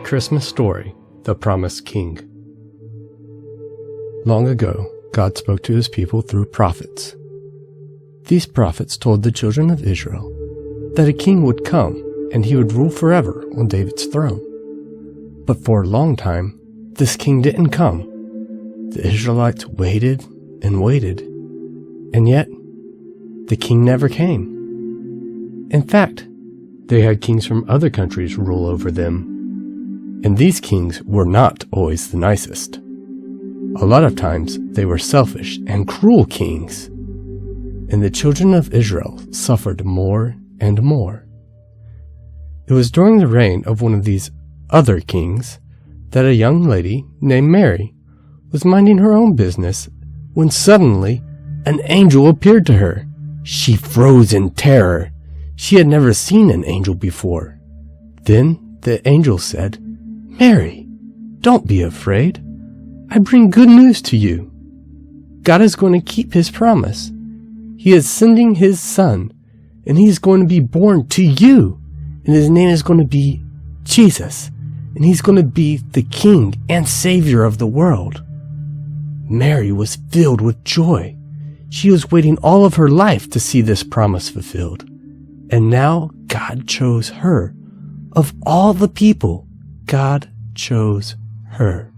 Christmas story, The Promised King. Long ago, God spoke to his people through prophets. These prophets told the children of Israel that a king would come and he would rule forever on David's throne. But for a long time, this king didn't come. The Israelites waited and waited, and yet the king never came. In fact, they had kings from other countries rule over them, and these kings were not always the nicest. A lot of times they were selfish and cruel kings, and the children of Israel suffered more and more. It was during the reign of one of these other kings that a young lady named Mary was minding her own business when suddenly an angel appeared to her. She froze in terror. She had never seen an angel before. Then the angel said, "Mary, don't be afraid. I bring good news to you. God is going to keep his promise. He is sending his son, and he is going to be born to you, and his name is going to be Jesus, and he's going to be the King and Savior of the world." Mary was filled with joy. She was waiting all of her life to see this promise fulfilled. And now God chose her. Of all the people, God chose her.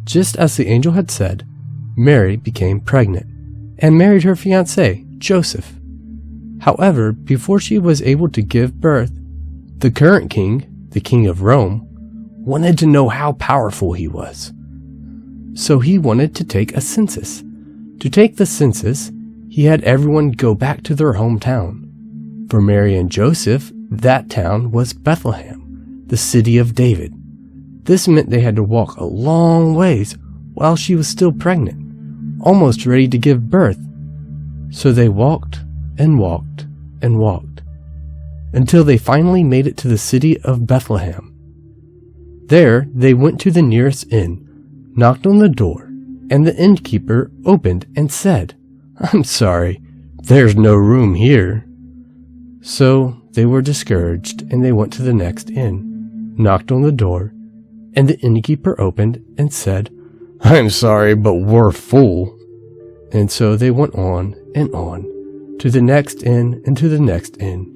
Just as the angel had said, Mary became pregnant and married her fiancé, Joseph. However, before she was able to give birth, the current king, the king of Rome, wanted to know how powerful he was. So he wanted to take a census. To take the census, he had everyone go back to their hometown. For Mary and Joseph, that town was Bethlehem, the city of David. This meant they had to walk a long ways while she was still pregnant, almost ready to give birth. So they walked and walked and walked, until they finally made it to the city of Bethlehem. There they went to the nearest inn, knocked on the door, and the innkeeper opened and said, "I'm sorry, there's no room here." So they were discouraged, and they went to the next inn, knocked on the door, and the innkeeper opened and said, "I'm sorry, but we're full." And so they went on, to the next inn and to the next inn,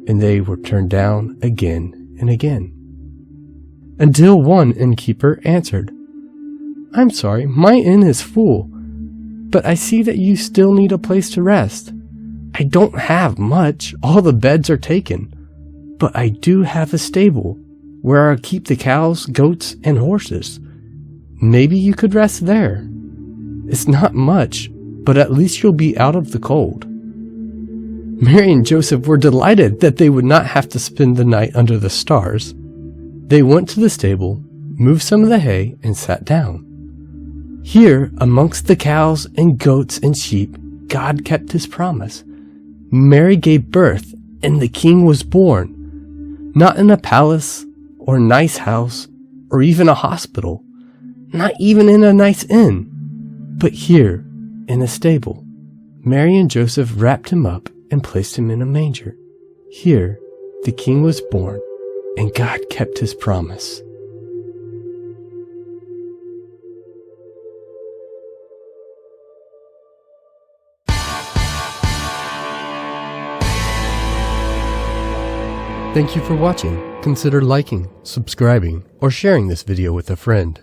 and they were turned down again and again. Until one innkeeper answered, "I'm sorry, my inn is full, but I see that you still need a place to rest. I don't have much, all the beds are taken, but I do have a stable where I keep the cows, goats, and horses. Maybe you could rest there. It's not much, but at least you'll be out of the cold." Mary and Joseph were delighted that they would not have to spend the night under the stars. They went to the stable, moved some of the hay, and sat down. Here, amongst the cows and goats and sheep, God kept his promise. Mary gave birth, and the king was born. Not in a palace, or nice house, or even a hospital. Not even in a nice inn, but here, in a stable. Mary and Joseph wrapped him up and placed him in a manger. Here, the king was born, and God kept his promise. Thank you for watching. Consider liking, subscribing, or sharing this video with a friend.